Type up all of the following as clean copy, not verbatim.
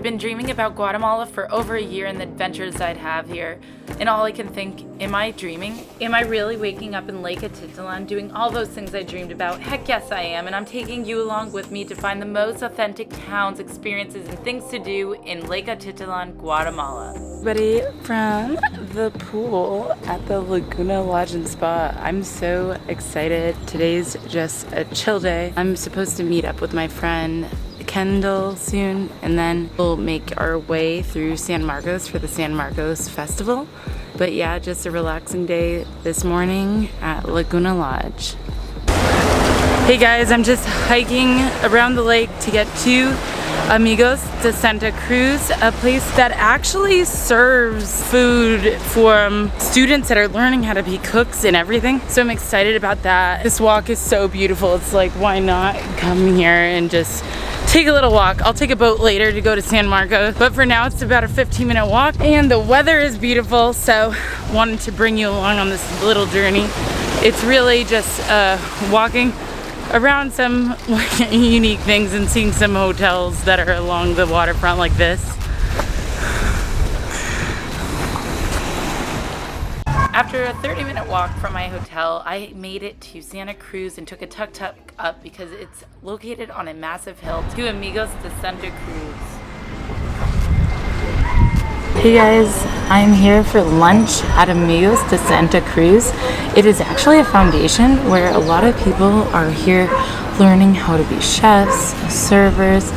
been dreaming about Guatemala for over a year and the adventures I'd have here. And all I can think, am I dreaming? Am I really waking up in Lake Atitlan doing all those things I dreamed about? Heck yes I am, and I'm taking you along with me to find the most authentic towns, experiences, and things to do in Lake Atitlan, Guatemala. Buddy, from the pool at the Laguna Lodge and Spa, I'm so excited. Today's just a chill day. I'm supposed to meet up with my friend Kendall soon, and then we'll make our way through San Marcos for the San Marcos Festival. But yeah, just a relaxing day this morning at Laguna Lodge. Hey guys, I'm just hiking around the lake to get to Amigos de Santa Cruz, a place that actually serves food for students that are learning how to be cooks and everything. So I'm excited about that. This walk is so beautiful. It's like, why not come here and just take a little walk. I'll take a boat later to go to San Marcos, but for now it's about a 15-minute walk and the weather is beautiful, so wanted to bring you along on this little journey. It's really just walking around some unique things and seeing some hotels that are along the waterfront like this. After a 30-minute walk from my hotel, I made it to Santa Cruz and took a tuk-tuk up because it's located on a massive hill to Amigos de Santa Cruz. Hey guys, I'm here for lunch at Amigos de Santa Cruz. It is actually a foundation where a lot of people are here learning how to be chefs, servers,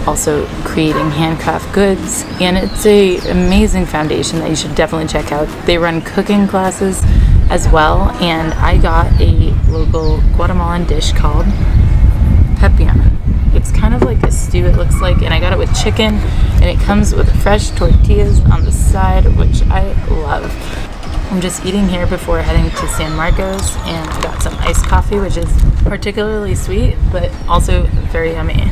also creating handcraft goods, and it's an amazing foundation that you should definitely check out. They run cooking classes as well, and I got a local Guatemalan dish called pepian. It's kind of like a stew, it looks like, and I got it with chicken, and it comes with fresh tortillas on the side, which I love. I'm just eating here before heading to San Marcos, and I got some iced coffee, which is particularly sweet, but also very yummy.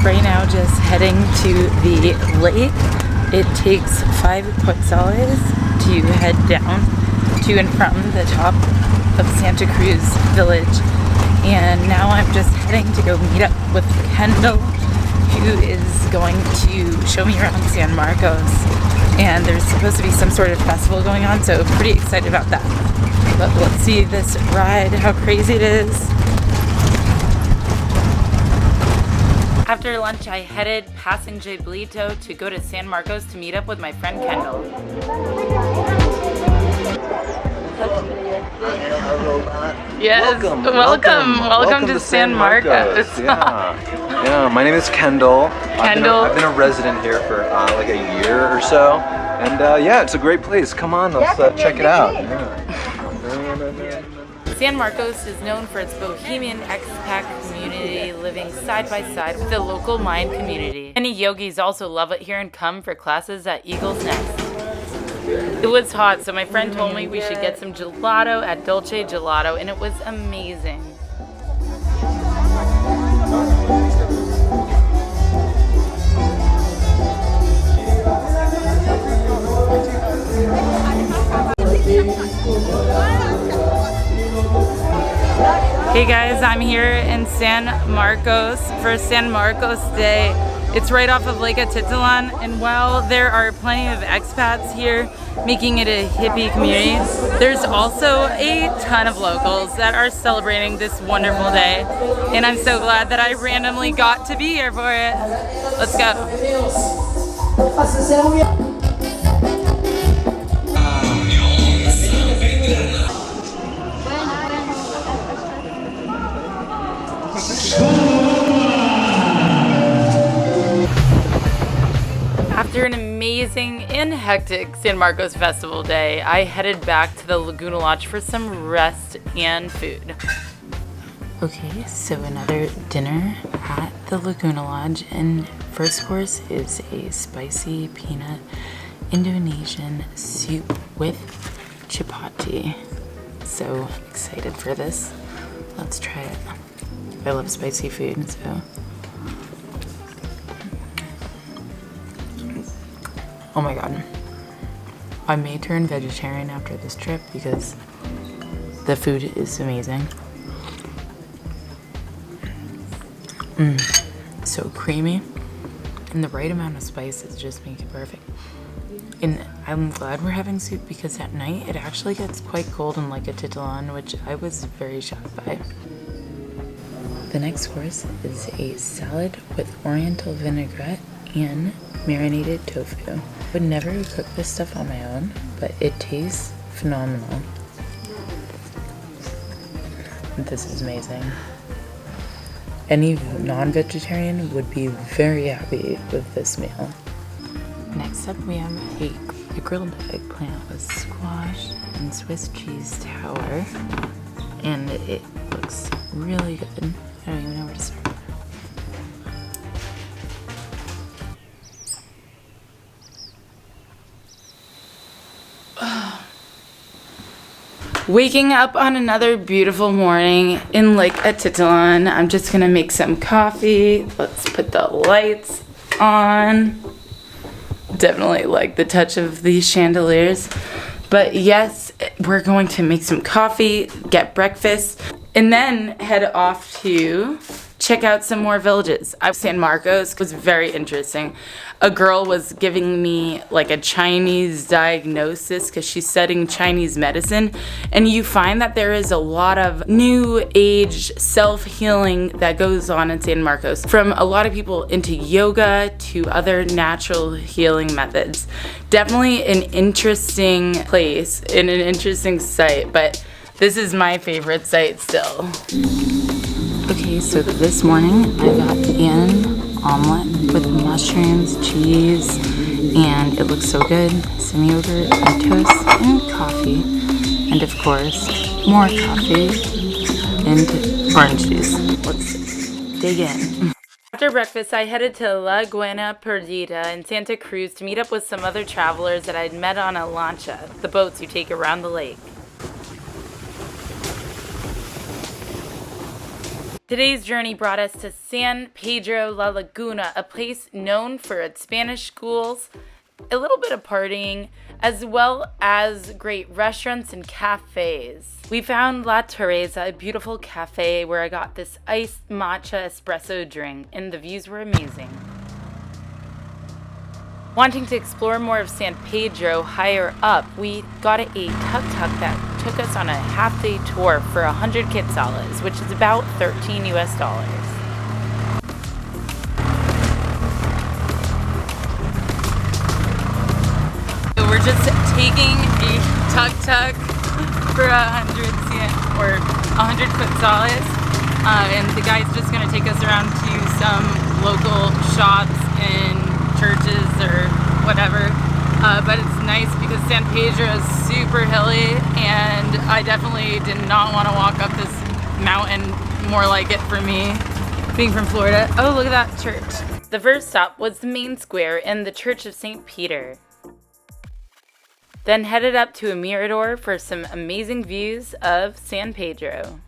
Right now, just heading to the lake. It takes 5 quetzales to head down to and from the top of Santa Cruz village. And now I'm just heading to go meet up with Kendall, who is going to show me around San Marcos. And there's supposed to be some sort of festival going on, so pretty excited about that. But let's see this ride, how crazy it is. After lunch, I headed passing Jablito to go to San Marcos to meet up with my friend Kendall. Yes, welcome to San Marcos. Yeah, my name is Kendall. I've been a resident here for like a year or so, and yeah, it's a great place. Come on, let's check it out. Yeah. San Marcos is known for its bohemian expat community living side by side with the local Mayan community. Many yogis also love it here and come for classes at Eagle's Nest. It was hot, so my friend told me we should get some gelato at Dolce Gelato, and it was amazing. Hey guys, I'm here in San Marcos for San Marcos Day. It's right off of Lake Atitlan, and while there are plenty of expats here making it a hippie community, there's also a ton of locals that are celebrating this wonderful day, and I'm so glad that I randomly got to be here for it. Let's go. After an amazing and hectic San Marcos Festival day, I headed back to the Laguna Lodge for some rest and food. Okay, so another dinner at the Laguna Lodge, and first course is a spicy peanut Indonesian soup with chapati. So excited for this. Let's try it. I love spicy food, so. Oh my god. I may turn vegetarian after this trip because the food is amazing. So so creamy, and the right amount of spices just make it perfect. And I'm glad we're having soup because at night it actually gets quite cold in Lake Atitlan, which I was very shocked by. The next course is a salad with oriental vinaigrette and marinated tofu. I would never cook this stuff on my own, but it tastes phenomenal. This is amazing. Any non-vegetarian would be very happy with this meal. Next up we have a grilled eggplant with squash and Swiss cheese tower. And it looks really good. I don't even know where to start. Waking up on another beautiful morning in Lake Atitlan. I'm just gonna make some coffee. Let's put the lights on. Definitely like the touch of these chandeliers. But yes, we're going to make some coffee, get breakfast, and then head off to check out some more villages. San Marcos was very interesting. A girl was giving me like a Chinese diagnosis because she's studying Chinese medicine, and you find that there is a lot of new age self-healing that goes on in San Marcos, from a lot of people into yoga to other natural healing methods. Definitely an interesting place and an interesting site, but this is my favorite site still. Okay, so this morning I got an omelet with mushrooms, cheese, and it looks so good. Some yogurt and toast and coffee, and of course more coffee and orange juice. Let's dig in. After breakfast, I headed to Laguna Perdida in Santa Cruz to meet up with some other travelers that I'd met on a lancha, the boats you take around the lake. Today's journey brought us to San Pedro La Laguna, a place known for its Spanish schools, a little bit of partying, as well as great restaurants and cafes. We found La Teresa, a beautiful cafe where I got this iced matcha espresso drink, and the views were amazing. Wanting to explore more of San Pedro higher up, we got a tuk-tuk that took us on a half-day tour for 100 quetzales, which is about $13 US. So we're just taking a tuk-tuk for 100 quetzales, and the guy's just going to take us around to some local shops and churches or whatever, but it's nice because San Pedro is super hilly, and I definitely did not want to walk up this mountain, more like it for me, being from Florida. Oh, look at that church. The first stop was the main square and the Church of St. Peter. Then headed up to a mirador for some amazing views of San Pedro.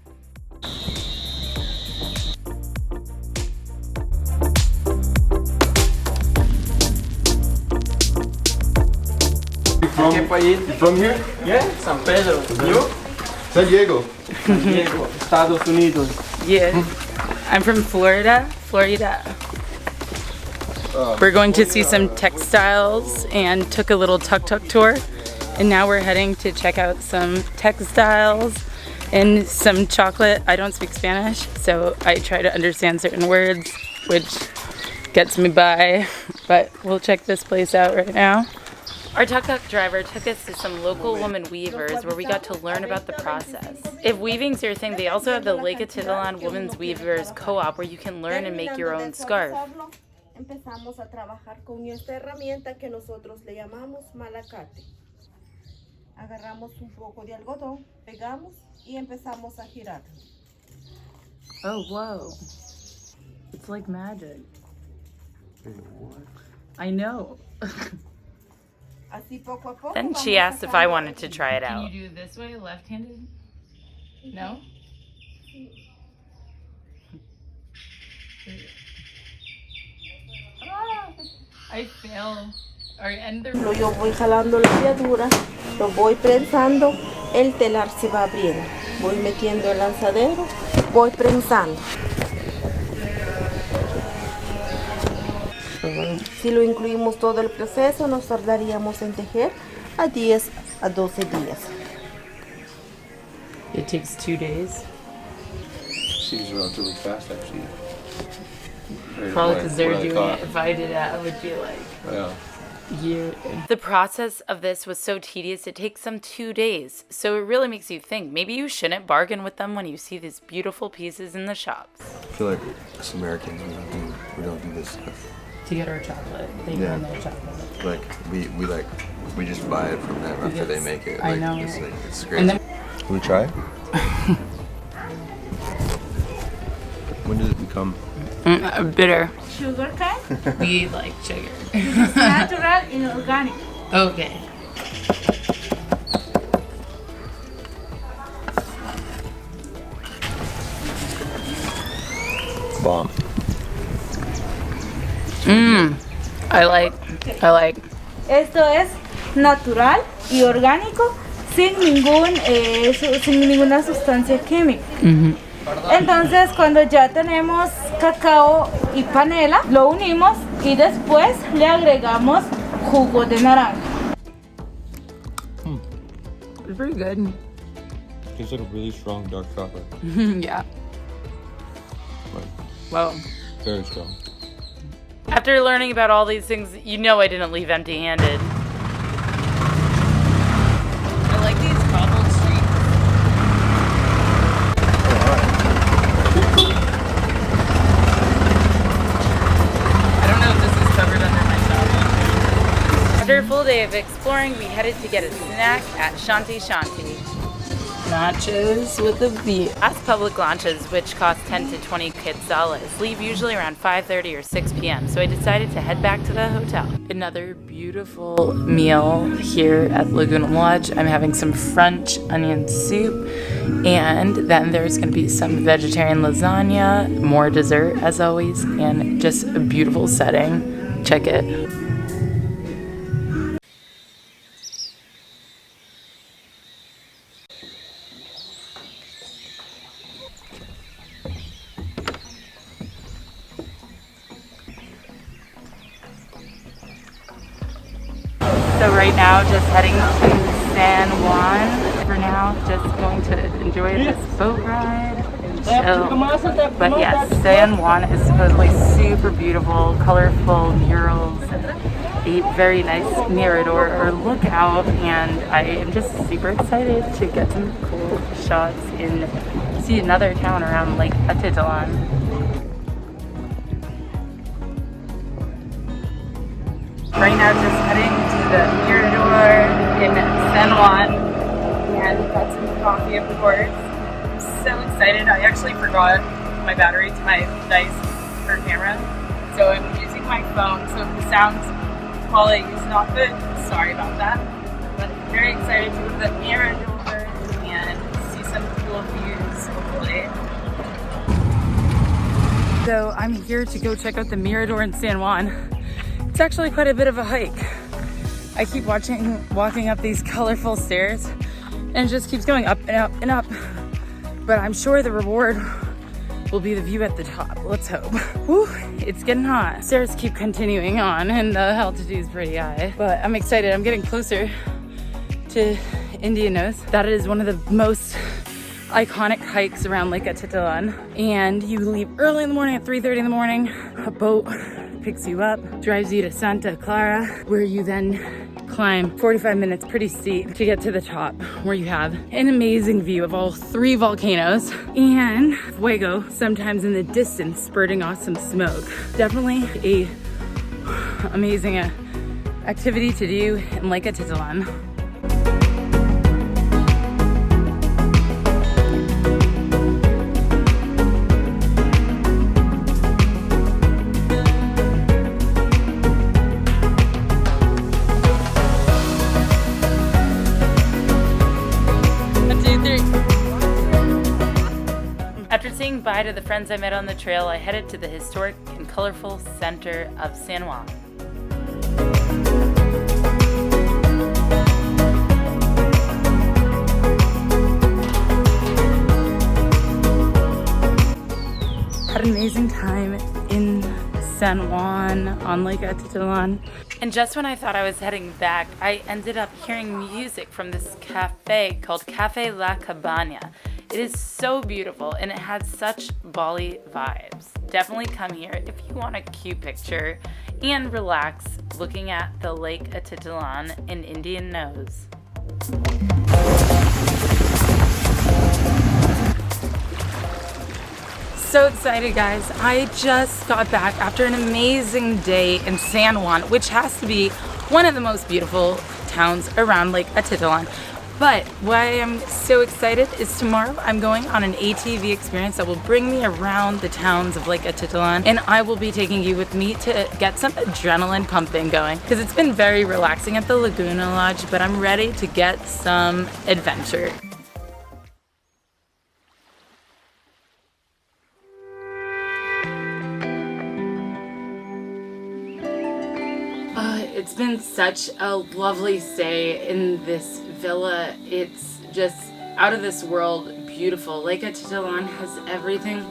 From here? Yeah, San Pedro. You? San Diego. San Diego, Estados Unidos. Yeah, I'm from Florida. We're going to see some textiles and took a little tuk-tuk tour. And now we're heading to check out some textiles and some chocolate. I don't speak Spanish, so I try to understand certain words, which gets me by. But we'll check this place out right now. Our tuk-tuk driver took us to some local woman weavers where we got to learn about the process. If weaving's your thing, they also have the Lake Atitlan Women's Weavers Co-op where you can learn and make your own scarf. Empezamos a trabajar con esta herramienta que nosotros le llamamos malacate. Agarramos un poco de algodón, pegamos y empezamos a girar. Oh, whoa. It's like magic. I know. Así poco a poco. Then she asked if I wanted to try it out. Can you do this way, left-handed? No? I fail. Yo voy jalando la ligadura, lo voy prensando, el telar se va abriendo. Voy metiendo el lanzadero, voy prensando. Si lo incluimos todo el proceso, nos tardaríamos en tejer a 10 a 12 días. It takes 2 days. Seems relatively fast, actually. Probably because they're doing it. If I did it, I would be like, Yeah. year. The process of this was so tedious, it takes them 2 days. So it really makes you think, maybe you shouldn't bargain with them when you see these beautiful pieces in the shops. I feel like us Americans, we don't do this stuff. To get our chocolate, they Yeah. own their chocolate. Like we just buy it from them after they make it. I Like, know. It's And crazy. then Can we try it? When did it become? bitter. Sugar cane, We like sugar. natural and organic. Okay. Bomb. I like. Esto es natural y orgánico sin ninguna sustancia química. Entonces cuando ya tenemos cacao y panela, lo unimos y después le agregamos jugo de naranja. It's pretty good. It's like a really strong dark chocolate. Yeah. Wow. Very strong. After learning about all these things, you know I didn't leave empty-handed. I like these cobbled streets. I don't know if this is covered under my shopping. After a full day of exploring, we headed to get a snack at Shanti Shanti. Nachos with a beer. As public lunches, which cost 10 to 20 quetzales, leave usually around 5:30 or 6 p.m., so I decided to head back to the hotel. Another beautiful meal here at Laguna Lodge. I'm having some French onion soup, and then there's going to be some vegetarian lasagna, more dessert as always, and just a beautiful setting. Check it. So right now, just heading to San Juan for now. Just going to enjoy this boat ride and chill. But yes, San Juan is supposedly super beautiful, colorful murals, and a very nice mirador or lookout. And I am just super excited to get some cool shots and see another town around Lake Atitlan. Right now, just heading to the Mirador in San Juan, and got some coffee, of course. I'm so excited. I actually forgot my battery to my nice for camera, so I'm using my phone. So if the sound quality is not good, sorry about that. But I'm very excited to go to the Mirador and see some cool views, hopefully. So I'm here to go check out the Mirador in San Juan. It's actually quite a bit of a hike. I keep walking up these colorful stairs, and it just keeps going up and up and up. But I'm sure the reward will be the view at the top. Let's hope. Woo, it's getting hot. Stairs keep continuing on, and the altitude is pretty high. But I'm excited. I'm getting closer to Indian Nose. That is one of the most iconic hikes around Lake Atitlan. And you leave early in the morning at 3:30 in the morning. A boat picks you up, drives you to Santa Clara, where you then climb 45 minutes, pretty steep, to get to the top, where you have an amazing view of all 3 volcanoes and fuego, sometimes in the distance, spurting off some smoke. Definitely a amazing activity to do in Lake Atitlan. After saying bye to the friends I met on the trail, I headed to the historic and colorful center of San Juan. Had an amazing time in San Juan on Lake Atitlan. And just when I thought I was heading back, I ended up hearing music from this cafe called Cafe La Cabana. It is so beautiful and it has such Bali vibes. Definitely come here if you want a cute picture and relax looking at the Lake Atitlan in Indian Nose. So excited, guys. I just got back after an amazing day in San Juan, which has to be one of the most beautiful towns around Lake Atitlan. But why I'm so excited is tomorrow I'm going on an ATV experience that will bring me around the towns of Lake Atitlan, and I will be taking you with me to get some adrenaline pumping going because it's been very relaxing at the Laguna Lodge, but I'm ready to get some adventure. It's been such a lovely stay in this villa. It's just out of this world beautiful. Lake Atitlan has everything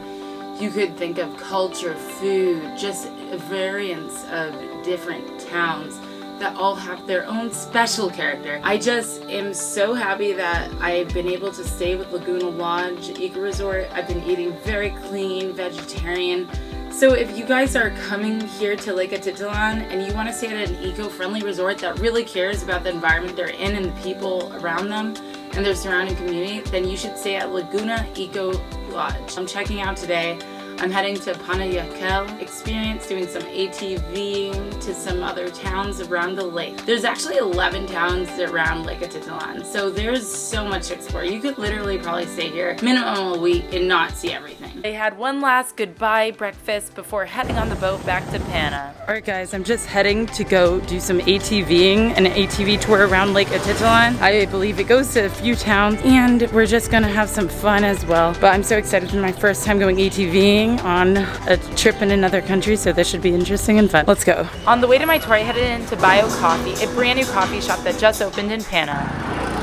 you could think of: culture, food, just a variance of different towns that all have their own special character. I just am so happy that I've been able to stay with Laguna Lodge Eco Resort. I've been eating very clean, vegetarian. So if you guys are coming here to Lake Atitlan and you want to stay at an eco-friendly resort that really cares about the environment they're in and the people around them and their surrounding community, then you should stay at Laguna Eco Lodge. I'm checking out today. I'm heading to Panayakel experience, doing some ATVing to some other towns around the lake. There's actually 11 towns around Lake Atitlan, so there's so much to explore. You could literally probably stay here minimum a week and not see everything. They had one last goodbye breakfast before heading on the boat back to Pana. Alright guys, I'm just heading to go do some ATVing, an ATV tour around Lake Atitlan. I believe it goes to a few towns and we're just gonna have some fun as well. But I'm so excited for my first time going ATVing on a trip in another country, so this should be interesting and fun. Let's go. On the way to my tour, I headed into Bio Coffee, a brand new coffee shop that just opened in Pana.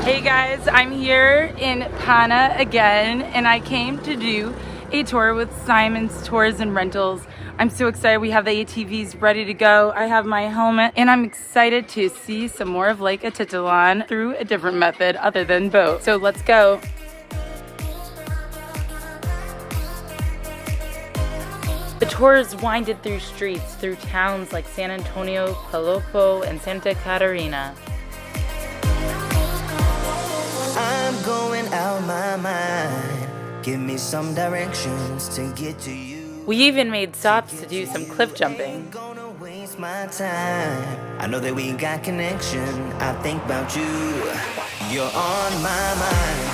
Hey guys, I'm here in Pana again, and I came to do a tour with Simon's Tours and Rentals. I'm so excited. We have the ATVs ready to go. I have my helmet, and I'm excited to see some more of Lake Atitlan through a different method other than boat. So let's go. The tours winded through streets, through towns like San Antonio, Palopo, and Santa Catarina. I'm going out my mind. Give me some directions to get to you. We even made stops to do some cliff jumping. Gonna waste my time. I know that we got connection. I think about you. You're on my mind.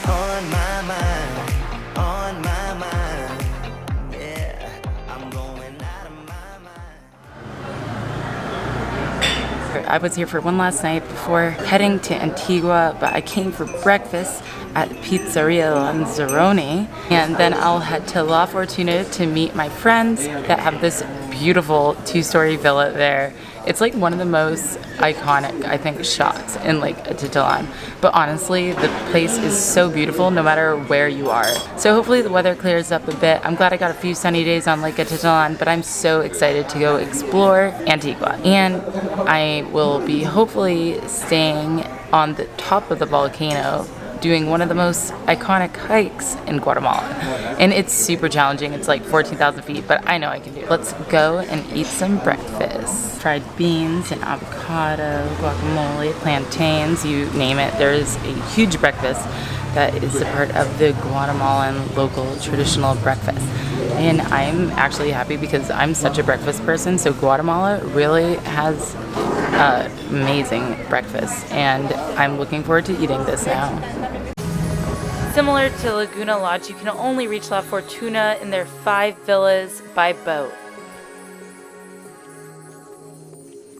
On my mind. On my mind. Yeah, I'm going out of my mind. I was here for one last night before heading to Antigua, but I came for breakfast at Pizzeria Lanzarone, and then I'll head to La Fortuna to meet my friends that have this beautiful two-story villa there. It's like one of the most iconic, I think, shots in Lake Atitlan. But honestly, the place is so beautiful no matter where you are. So hopefully the weather clears up a bit. I'm glad I got a few sunny days on Lake Atitlan, but I'm so excited to go explore Antigua. And I will be hopefully staying on the top of the volcano, doing one of the most iconic hikes in Guatemala. And it's super challenging. It's like 14,000 feet, but I know I can do it. Let's go and eat some breakfast. Fried beans and avocado, guacamole, plantains, you name it. There is a huge breakfast that is a part of the Guatemalan local traditional breakfast. And I'm actually happy because I'm such a breakfast person, so Guatemala really has amazing breakfast, and I'm looking forward to eating this now. Similar to Laguna Lodge, you can only reach La Fortuna in their 5 villas by boat.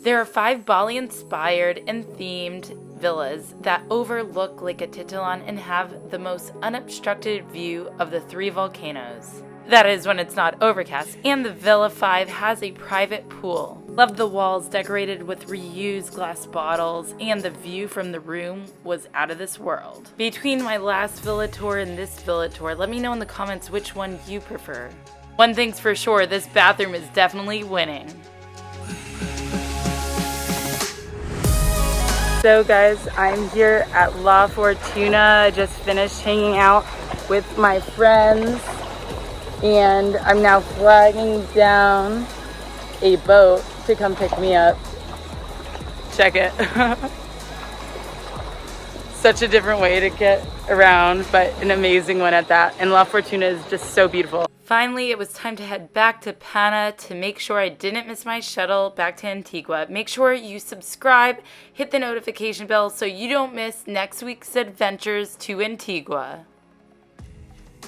There are 5 Bali-inspired and themed villas that overlook Lake Atitlan and have the most unobstructed view of the 3 volcanoes. That is when it's not overcast, and the Villa 5 has a private pool. Love the walls decorated with reused glass bottles, and the view from the room was out of this world. Between my last villa tour and this villa tour, let me know in the comments which one you prefer. One thing's for sure, this bathroom is definitely winning. So guys, I'm here at La Fortuna. I just finished hanging out with my friends and I'm now flagging down a boat to come pick me up. Check it. Such a different way to get around, but an amazing one at that. And La Fortuna is just so beautiful. Finally, it was time to head back to Pana to make sure I didn't miss my shuttle back to Antigua. Make sure you subscribe, hit the notification bell so you don't miss next week's adventures to Antigua.